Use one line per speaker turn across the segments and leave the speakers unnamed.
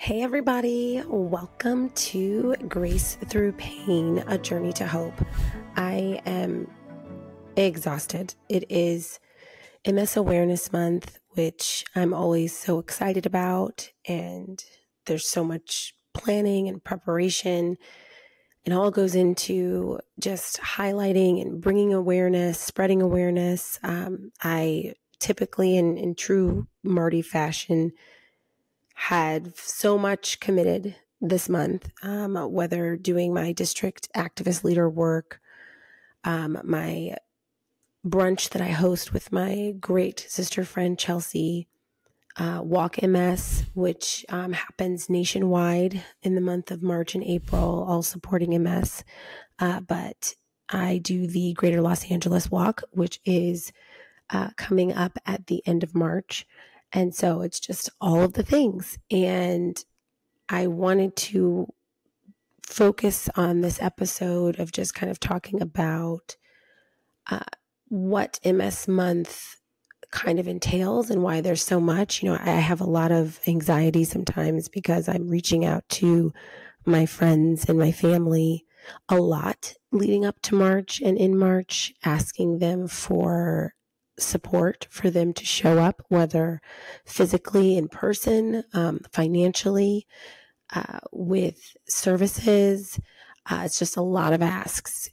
Hey everybody, welcome to Grace Through Pain, a Journey to Hope. I am exhausted. It is MS Awareness Month, which I'm always so excited about, and there's so much planning and preparation. It all goes into just highlighting and bringing awareness, spreading awareness. I typically, in true Marty fashion, had so much committed this month, whether doing my district activist leader work, my brunch that I host with my great sister friend Chelsea, Walk MS, which happens nationwide in the month of March and April, all supporting MS. But I do the Greater Los Angeles Walk, which is coming up at the end of March. And so it's just all of the things. And I wanted to focus on this episode of just kind of talking about what MS Month kind of entails and why there's so much. I have a lot of anxiety sometimes because I'm reaching out to my friends and my family a lot leading up to March and in March, asking them for support, for them to show up, whether physically in person, financially, with services. It's just a lot of asks.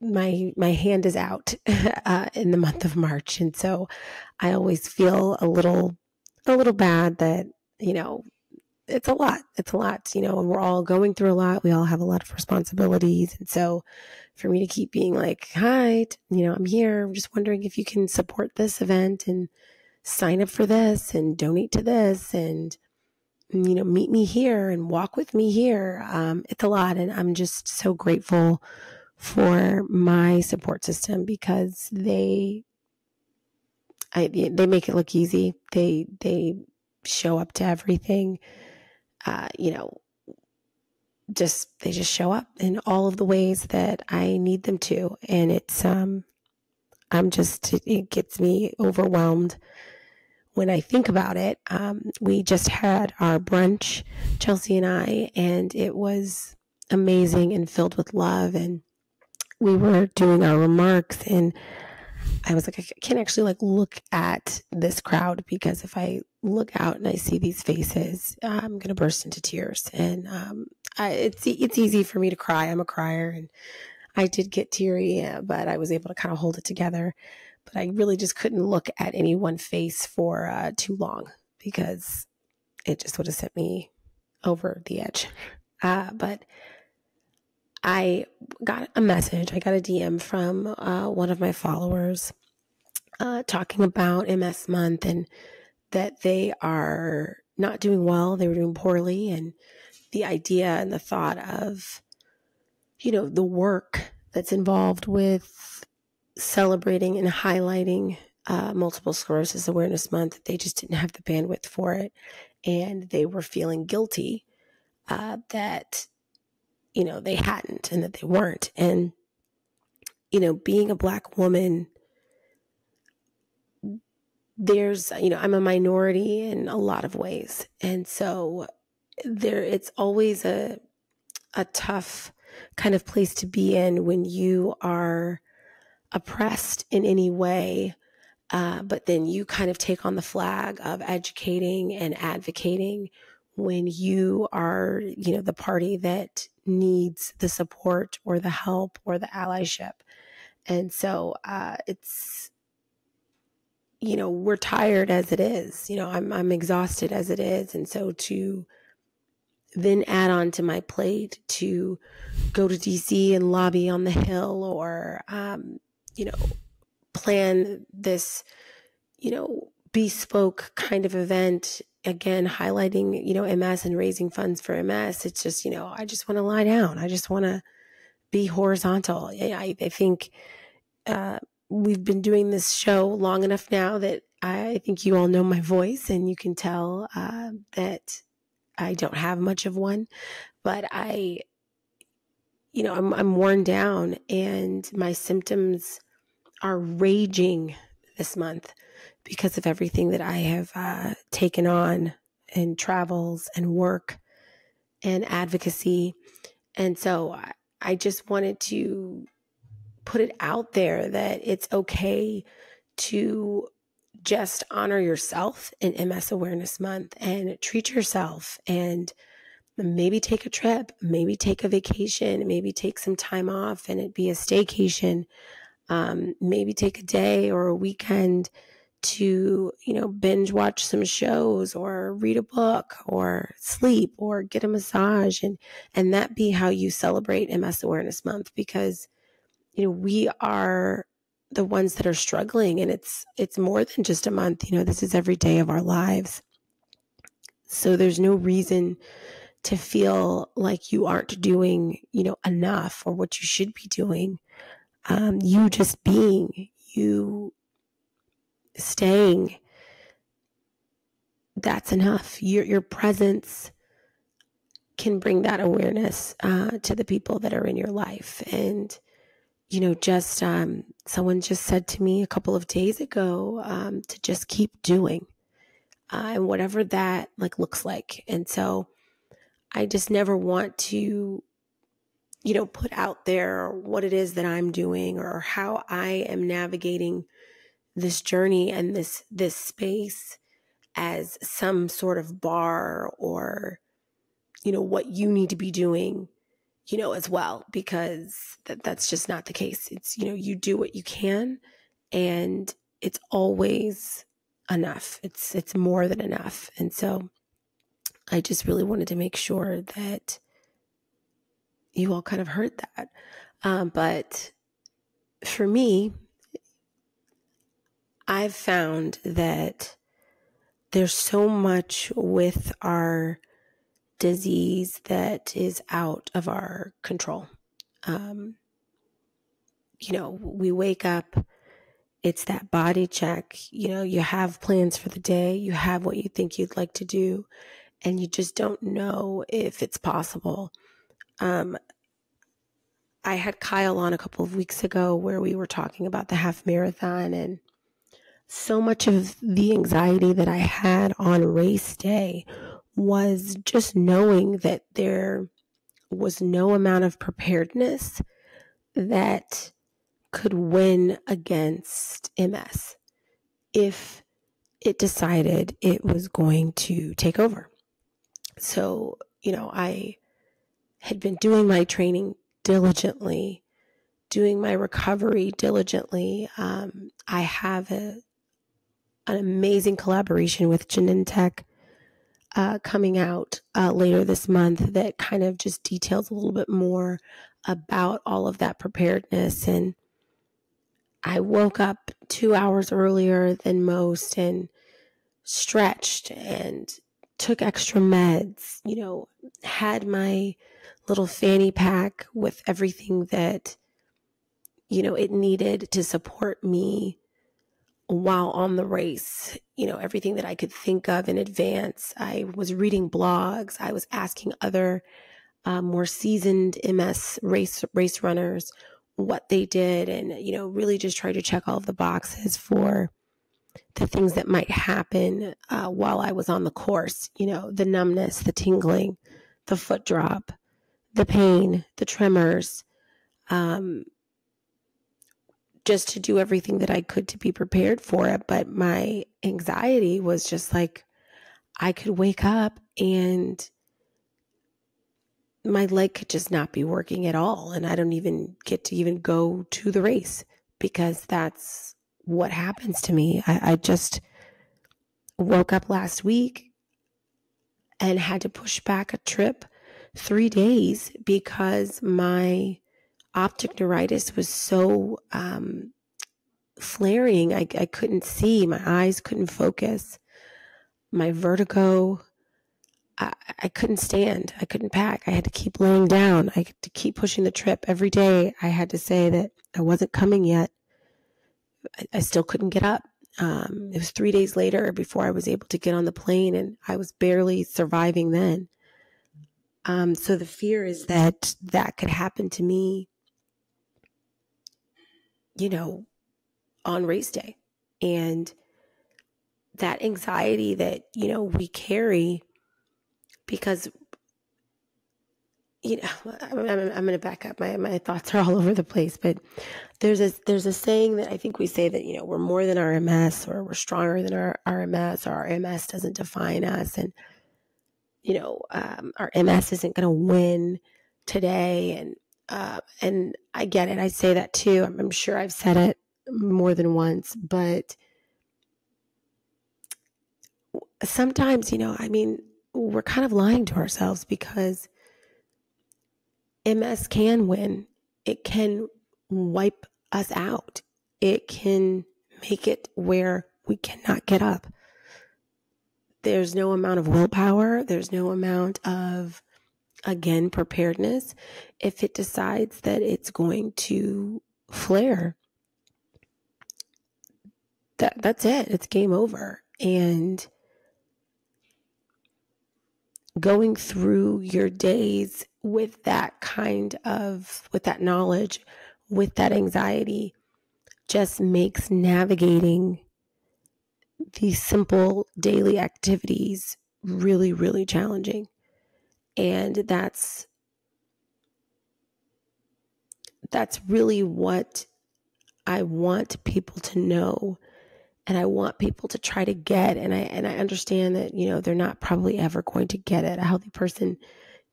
My hand is out in the month of March, and so I always feel a little bad that it's a lot. It's a lot, and we're all going through a lot. We all have a lot of responsibilities. And so for me to keep being like, hi, I'm here. I'm just wondering if you can support this event and sign up for this and donate to this and, meet me here and walk with me here. It's a lot. And I'm just so grateful for my support system because they make it look easy. They show up to everything. They just show up in all of the ways that I need them to. And it gets me overwhelmed when I think about it. We just had our brunch, Chelsea and I, and it was amazing and filled with love. And we were doing our remarks, and I was like, I can't actually look at this crowd because if I look out and I see these faces, I'm going to burst into tears. And it's easy for me to cry. I'm a crier, and I did get teary, but I was able to kind of hold it together. But I really just couldn't look at any one face for too long because it just would have sent me over the edge. But I got a message. I got a DM from one of my followers talking about MS Month and that they are not doing well. They were doing poorly. And the idea and the thought of, the work that's involved with celebrating and highlighting Multiple Sclerosis Awareness Month, they just didn't have the bandwidth for it. And they were feeling guilty that they hadn't and that they weren't. And, being a Black woman, I'm a minority in a lot of ways. And so it's always a tough kind of place to be in when you are oppressed in any way. But then you kind of take on the flag of educating and advocating when you are, the party that needs the support or the help or the allyship. And so we're tired as it is. I'm exhausted as it is. And so to then add on to my plate to go to DC and lobby on the Hill or, plan this, bespoke kind of event, again, highlighting, MS and raising funds for MS. It's just, I just want to lie down. I just want to be horizontal. I think we've been doing this show long enough now that I think you all know my voice and you can tell that I don't have much of one, but I'm worn down and my symptoms are raging this month because of everything that I have taken on and travels and work and advocacy. And so I just wanted to put it out there that it's okay to just honor yourself in MS Awareness Month and treat yourself, and maybe take a trip, maybe take a vacation, maybe take some time off and it be a staycation. Maybe take a day or a weekend to, binge watch some shows or read a book or sleep or get a massage, and that be how you celebrate MS Awareness Month, because, we are the ones that are struggling, and it's more than just a month. This is every day of our lives. So there's no reason to feel like you aren't doing, enough or what you should be doing. You just being, you staying, that's enough. Your presence can bring that awareness to the people that are in your life. And, just someone just said to me a couple of days ago to just keep doing and whatever that looks like. And so I just never want to, put out there what it is that I'm doing or how I am navigating this journey and this space as some sort of bar or, what you need to be doing, as well, because that's just not the case. It's, you do what you can, and it's always enough. It's more than enough. And so I just really wanted to make sure that you all kind of heard that. But for me, I've found that there's so much with our disease that is out of our control. We wake up, it's that body check, you have plans for the day, you have what you think you'd like to do, and you just don't know if it's possible. I had Kyle on a couple of weeks ago where we were talking about the half marathon, and so much of the anxiety that I had on race day was just knowing that there was no amount of preparedness that could win against MS if it decided it was going to take over. So, I had been doing my training diligently, doing my recovery diligently. I have an amazing collaboration with Genentech coming out later this month that kind of just details a little bit more about all of that preparedness. And I woke up 2 hours earlier than most and stretched and took extra meds, had my little fanny pack with everything that, it needed to support me while on the race, everything that I could think of in advance. I was reading blogs. I was asking other more seasoned MS race runners what they did, and, really just try to check all of the boxes for the things that might happen while I was on the course, the numbness, the tingling, the foot drop, the pain, the tremors, just to do everything that I could to be prepared for it. But my anxiety was just like, I could wake up and my leg could just not be working at all. And I don't even get to even go to the race, because that's what happens to me. I just woke up last week and had to push back a trip 3 days because my optic neuritis was so flaring. I couldn't see. My eyes couldn't focus. My vertigo, I couldn't stand. I couldn't pack. I had to keep laying down. I had to keep pushing the trip. Every day I had to say that I wasn't coming yet. I still couldn't get up. It was 3 days later before I was able to get on the plane, and I was barely surviving then. So the fear is that that could happen to me, on race day. And that anxiety that, we carry because, I'm going to back up. My thoughts are all over the place, but there's a saying that I think we say that, we're more than our MS, or we're stronger than our MS, or our MS doesn't define us. And, our MS isn't going to win today. And I get it. I say that too. I'm sure I've said it more than once, but sometimes, we're kind of lying to ourselves, because MS can win. It can wipe us out. It can make it where we cannot get up. There's no amount of willpower. There's no amount of, again, preparedness. If it decides that it's going to flare, that's it. It's game over. And going through your days with that knowledge, with that anxiety, just makes navigating these simple daily activities really, really challenging. And that's really what I want people to know, and I want people to try to get. And I understand that, they're not probably ever going to get it. A healthy person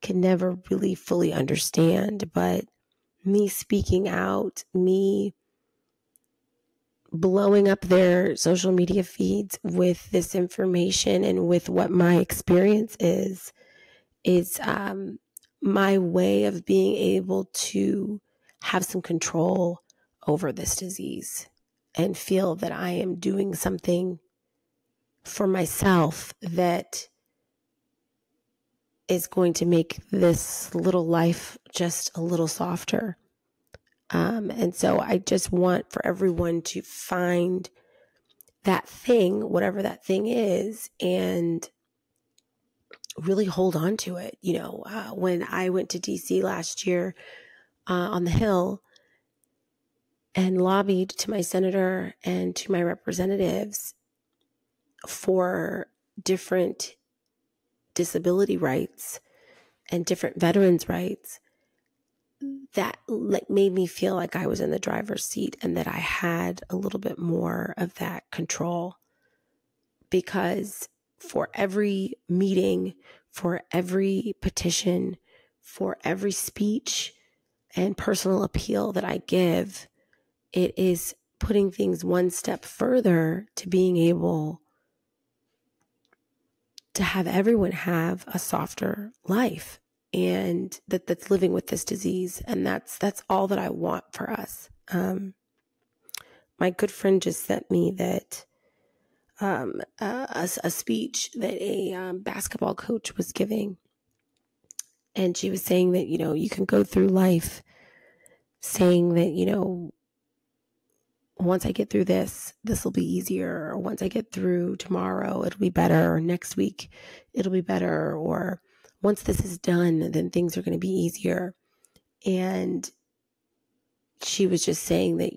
can never really fully understand, but me speaking out, me blowing up their social media feeds with this information and with what my experience is my way of being able to have some control over this disease and feel that I am doing something for myself that is going to make this little life just a little softer. And so I just want for everyone to find that thing, whatever that thing is, and really hold on to it. When I went to DC last year on the Hill and lobbied to my senator and to my representatives for different disability rights and different veterans' rights, that made me feel like I was in the driver's seat and that I had a little bit more of that control. Because for every meeting, for every petition, for every speech and personal appeal that I give, it is putting things one step further to being able to have everyone have a softer life, and that's living with this disease. And that's all that I want for us. My good friend just sent me that a speech that a basketball coach was giving. And she was saying that, you can go through life saying that, once I get through this will be easier. Or once I get through tomorrow, it'll be better. Or next week, it'll be better. Or once this is done, then things are going to be easier. And she was just saying that,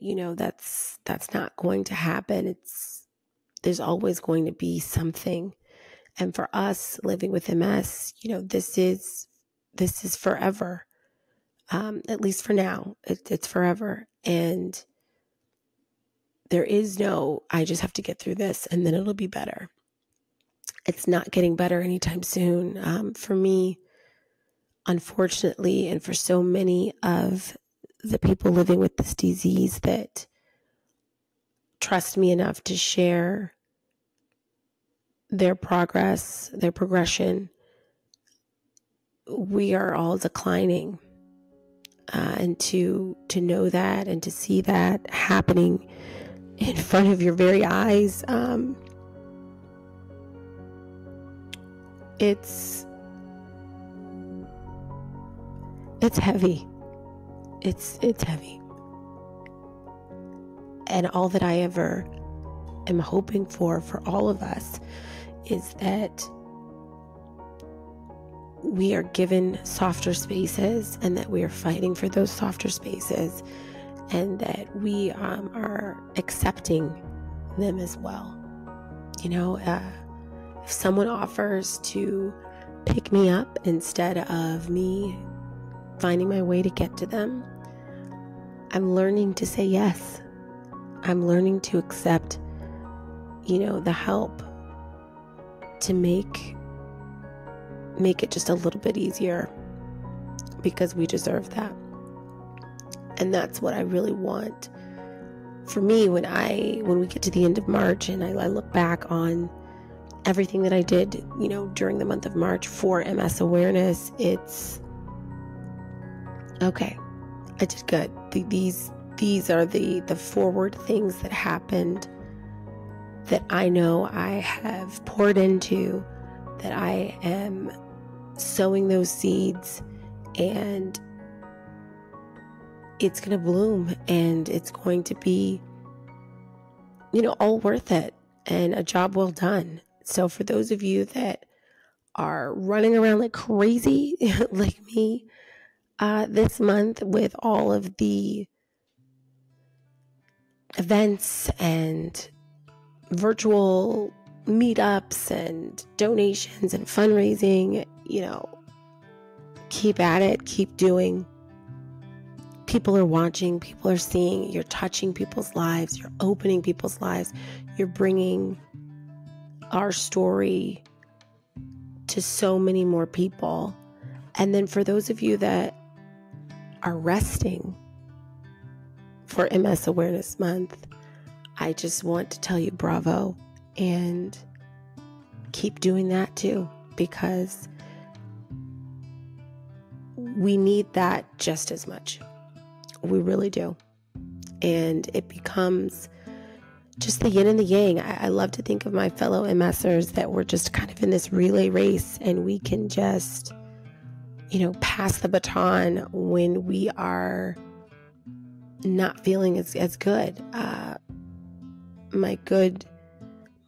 that's not going to happen. There's always going to be something. And for us living with MS, this is forever. At least for now, it's forever. And there is no, I just have to get through this and then it'll be better. It's not getting better anytime soon. For me, unfortunately, and for so many of the people living with this disease that trust me enough to share their progress, their progression, we are all declining. And to know that and to see that happening in front of your very eyes, it's heavy. It's heavy. And all that I ever am hoping for all of us is that we are given softer spaces, and that we are fighting for those softer spaces, and that we are accepting them as well. If someone offers to pick me up instead of me finding my way to get to them, I'm learning to say yes. I'm learning to accept, the help to make it just a little bit easier, because we deserve that. And that's what I really want for me when we get to the end of March and I look back on everything that I did, during the month of March for MS awareness. It's okay. I did good. These are the forward things that happened that I know I have poured into, that I am sowing those seeds, and it's going to bloom, and it's going to be, all worth it, and a job well done. So for those of you that are running around like crazy, like me, this month with all of the events and virtual meetups and donations and fundraising, keep at it, keep doing. People are watching, people are seeing, you're touching people's lives, you're opening people's lives, you're bringing our story to so many more people. And then for those of you that are resting for MS Awareness Month, I just want to tell you bravo, and keep doing that too, because we need that just as much. We really do. And it becomes just the yin and the yang. I love to think of my fellow MSers that we're just kind of in this relay race, and we can just, pass the baton when we are not feeling as good. My good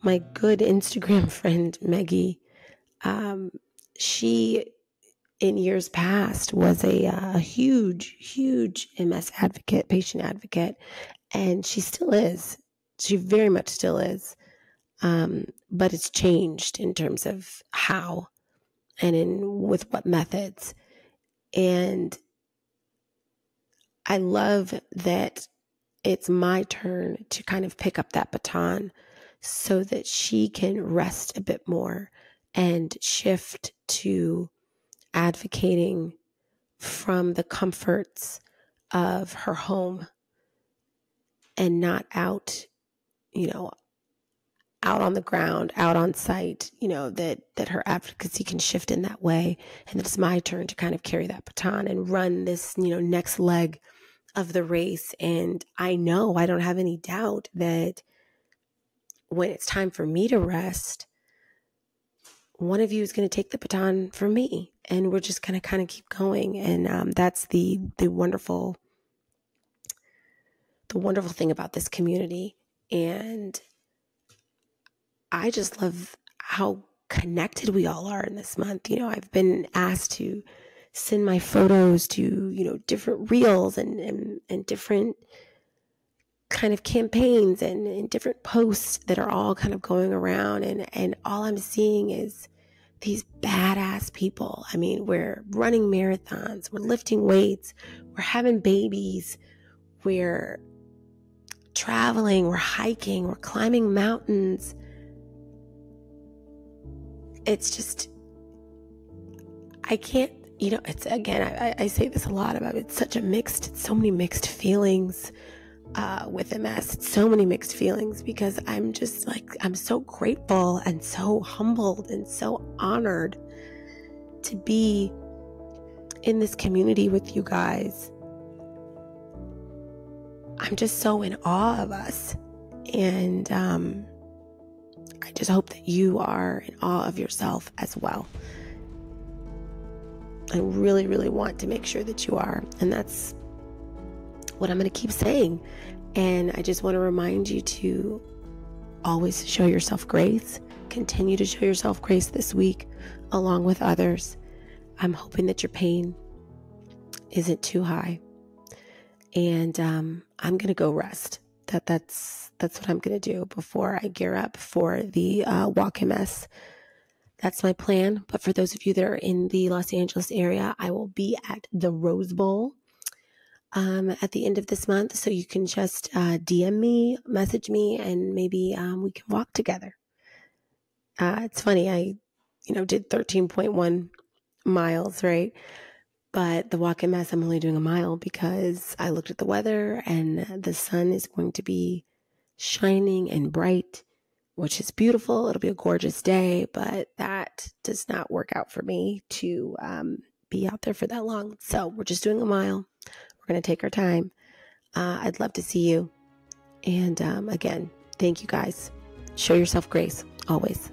Instagram friend, Maggie, she in years past was a huge MS advocate, patient advocate, and she still is. She very much still is. But it's changed in terms of how and with what methods. And I love that it's my turn to kind of pick up that baton so that she can rest a bit more and shift to advocating from the comforts of her home and not out, out on the ground, out on site, that her advocacy can shift in that way. And it's my turn to kind of carry that baton and run this, next leg of the race. And I know, I don't have any doubt that when it's time for me to rest, one of you is going to take the baton from me, and we're just going to kind of keep going. And that's the wonderful thing about this community. And I just love how connected we all are in this month. I've been asked to send my photos to, different reels and different kind of campaigns and different posts that are all kind of going around. And all I'm seeing is these badass people. I mean, we're running marathons, we're lifting weights, we're having babies, we're traveling, we're hiking, we're climbing mountains. It's just, I can't, it's, again, I say this a lot about it. It's so many mixed feelings with MS. It's so many mixed feelings, because I'm just I'm so grateful and so humbled and so honored to be in this community with you guys. I'm just so in awe of us. And I just hope that you are in awe of yourself as well. I really, really want to make sure that you are. And that's what I'm going to keep saying. And I just want to remind you to always show yourself grace. Continue to show yourself grace this week, along with others. I'm hoping that your pain isn't too high. And I'm going to go rest. that's what I'm going to do before I gear up for the walk MS. That's my plan. But for those of you that are in the Los Angeles area, I will be at the Rose Bowl at the end of this month. So you can just DM me, message me, and maybe we can walk together. It's funny. I, did 13.1 miles, right? But the walk MS, I'm only doing a mile because I looked at the weather and the sun is going to be shining and bright, which is beautiful. It'll be a gorgeous day, but that does not work out for me to be out there for that long. So we're just doing a mile. We're going to take our time. I'd love to see you. And again, thank you guys. Show yourself grace always.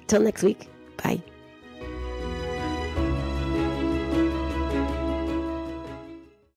Till next week. Bye.